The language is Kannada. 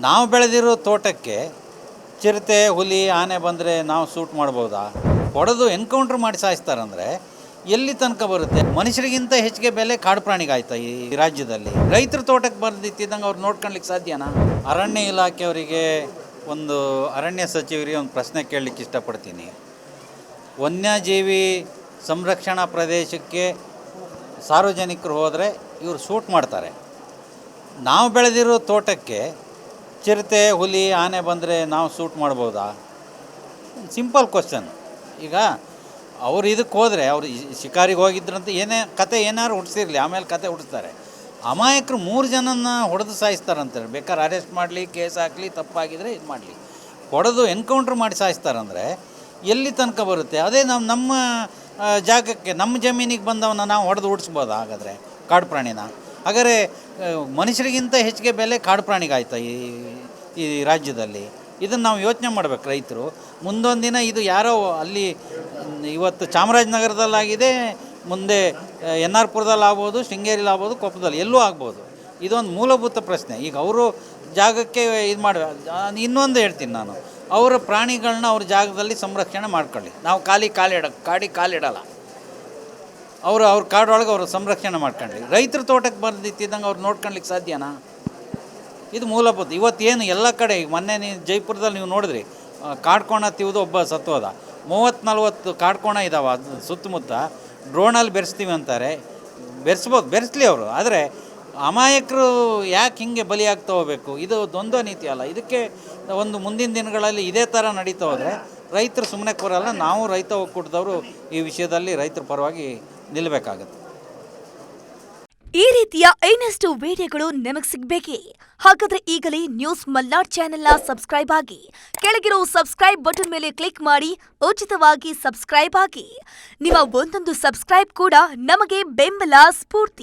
ನಾವು ಬೆಳೆದಿರೋ ತೋಟಕ್ಕೆ ಚಿರತೆ ಹುಲಿ ಆನೆ ಬಂದರೆ ನಾವು ಸೂಟ್ ಮಾಡ್ಬೋದಾ? ಹೊಡೆದು ಎನ್ಕೌಂಟ್ರ್ ಮಾಡಿ ಸಾಯಿಸ್ತಾರಂದರೆ ಎಲ್ಲಿ ತನಕ ಬರುತ್ತೆ? ಮನುಷ್ಯರಿಗಿಂತ ಹೆಚ್ಚಿಗೆ ಬೆಲೆ ಕಾಡು ಪ್ರಾಣಿಗೆ ಆಯ್ತಾ ಈ ರಾಜ್ಯದಲ್ಲಿ? ರೈತರ ತೋಟಕ್ಕೆ ಬಂದಿತ್ತಿದ್ದಂಗೆ ಅವ್ರು ನೋಡ್ಕೊಳ್ಲಿಕ್ಕೆ ಸಾಧ್ಯನಾ? ಅರಣ್ಯ ಇಲಾಖೆಯವರಿಗೆ ಒಂದು ಅರಣ್ಯ ಸಚಿವರಿಗೆ ಒಂದು ಪ್ರಶ್ನೆ ಕೇಳಲಿಕ್ಕೆ ಇಷ್ಟಪಡ್ತೀನಿ. ವನ್ಯಜೀವಿ ಸಂರಕ್ಷಣಾ ಪ್ರದೇಶಕ್ಕೆ ಸಾರ್ವಜನಿಕರು ಹೋದರೆ ಇವರು ಸೂಟ್ ಮಾಡ್ತಾರೆ. ನಾವು ಬೆಳೆದಿರೋ ತೋಟಕ್ಕೆ ಚಿರತೆ ಹುಲಿ ಆನೆ ಬಂದರೆ ನಾವು ಸೂಟ್ ಮಾಡ್ಬೋದಾ? Simple question. ಈಗ ಅವ್ರು ಇದಕ್ಕೆ ಹೋದರೆ ಅವ್ರು ಶಿಕಾರಿಗೆ ಹೋಗಿದ್ರಂತ ಕತೆ ಏನಾದ್ರು ಹುಟ್ಟಿಸಿರಲಿ, ಆಮೇಲೆ ಕತೆ ಹುಟ್ಟಿಸ್ತಾರೆ. ಅಮಾಯಕರು 3 ಜನನ ಹೊಡೆದು ಸಾಯಿಸ್ತಾರಂತಾರೆ. ಬೇಕಾದ್ರೆ ಅರೆಸ್ಟ್ ಮಾಡಲಿ, ಕೇಸ್ ಹಾಕಲಿ, ತಪ್ಪಾಗಿದ್ದರೆ ಇದು ಮಾಡಲಿ. ಹೊಡೆದು ಎನ್ಕೌಂಟ್ರ್ ಮಾಡಿ ಸಾಯಿಸ್ತಾರಂದರೆ ಎಲ್ಲಿ ತನಕ ಬರುತ್ತೆ? ಅದೇ ನಮ್ಮ ಜಾಗಕ್ಕೆ ನಮ್ಮ ಜಮೀನಿಗೆ ಬಂದವನ್ನ ನಾವು ಹೊಡೆದು ಓಡಿಸ್ಬೋದಾ? ಹಾಗಾದರೆ ಕಾಡು ಪ್ರಾಣಿನ ಹಾಗಾದರೆ ಮನುಷ್ಯರಿಗಿಂತ ಹೆಚ್ಚಿಗೆ ಬೆಲೆ ಕಾಡು ಪ್ರಾಣಿಗೆ ಆಯ್ತಾ ಈ ರಾಜ್ಯದಲ್ಲಿ? ಇದನ್ನು ನಾವು ಯೋಚನೆ ಮಾಡಬೇಕು ರೈತರು. ಮುಂದೊಂದು ದಿನ ಇದು ಯಾರೋ ಅಲ್ಲಿ ಇವತ್ತು ಚಾಮರಾಜನಗರದಲ್ಲಾಗಿದೆ, ಮುಂದೆ ಎನ್ ಆರ್ ಪುರದಲ್ಲಿ ಆಗ್ಬೋದು, ಶೃಂಗೇರಿಲಿ ಆಗ್ಬೋದು, ಕೊಪ್ಪದಲ್ಲಿ ಎಲ್ಲೂ ಆಗ್ಬೋದು. ಇದೊಂದು ಮೂಲಭೂತ ಪ್ರಶ್ನೆ. ಈಗ ಅವರು ಜಾಗಕ್ಕೆ ಇದು ಮಾಡಿ ಇನ್ನೊಂದು ಹೇಳ್ತೀನಿ ನಾನು, ಅವರ ಪ್ರಾಣಿಗಳನ್ನ ಅವ್ರ ಜಾಗದಲ್ಲಿ ಸಂರಕ್ಷಣೆ ಮಾಡ್ಕೊಳ್ಳಿ. ನಾವು ಕಾಲಿಡಲ್ಲ. ಅವ್ರ ಕಾಡೊಳಗೆ ಅವರು ಸಂರಕ್ಷಣೆ ಮಾಡ್ಕೊಳ್ಳಿ. ರೈತರ ತೋಟಕ್ಕೆ ಬಂದಿತ್ತಿದ್ದಂಗೆ ಅವ್ರು ನೋಡ್ಕೊಳ್ಲಿಕ್ಕೆ ಸಾಧ್ಯನಾ? ಇದು ಮೂಲಭೂತ. ಇವತ್ತೇನು ಎಲ್ಲ ಕಡೆ ಮೊನ್ನೆ ಜೈಪುರದಲ್ಲಿ ನೀವು ನೋಡಿದ್ರಿ, ಕಾಡ್ಕೋಣ ತಿವಿದು ಒಬ್ಬ ಸತ್ತೋದ. 30-40 ಕಾಡ್ಕೋಣ ಇದ್ದಾವೆ ಸುತ್ತಮುತ್ತ. ಡ್ರೋನಲ್ಲಿ ಬೆರೆಸ್ತೀವಿ ಅಂತಾರೆ. ಬೆರೆಸ್ಲಿ ಅವರು. ಆದರೆ ಅಮಾಯಕರು ಯಾಕೆ ಹಿಂಗೆ ಬಲಿಯಾಗ್ತಾ ಹೋಗಬೇಕು? ಇದು ದ್ವಂದ್ವ ನೀತಿ ಅಲ್ಲ. ಇದಕ್ಕೆ ಒಂದು ಮುಂದಿನ ದಿನಗಳಲ್ಲಿ ಇದೇ ಥರ ನಡೀತಾ ಹೋದರೆ ರೈತರು ಸುಮ್ಮನೆ ಕೂರಲ್ಲ. ನಾವು ರೈತ ಒಕ್ಕೂಟದವರು ಈ ವಿಷಯದಲ್ಲಿ ರೈತರ ಪರವಾಗಿ ನಿಲ್ಲಬೇಕಾಗತ್ತೆ. ಈ ರೀತಿಯ ಇನ್ನಷ್ಟು ವಿಡಿಯೋಗಳು ನಿಮಗೆ ಸಿಗಬೇಕೇ? ಹಾಗಾದ್ರೆ ಈಗಲೇ ನ್ಯೂಸ್ ಮಲ್ನಾಡ್ ಚಾನೆಲ್ನ ಸಬ್ಸ್ಕ್ರೈಬ್ ಆಗಿ, ಕೆಳಗಿರೋ ಸಬ್ಸ್ಕ್ರೈಬ್ ಬಟನ್ ಮೇಲೆ ಕ್ಲಿಕ್ ಮಾಡಿ ಉಚಿತವಾಗಿ ಸಬ್ಸ್ಕ್ರೈಬ್ ಆಗಿ. ನಿಮ್ಮ ಒಂದೊಂದು ಸಬ್ಸ್ಕ್ರೈಬ್ ಕೂಡ ನಮಗೆ ಬೆಂಬಲ, ಸ್ಫೂರ್ತಿ.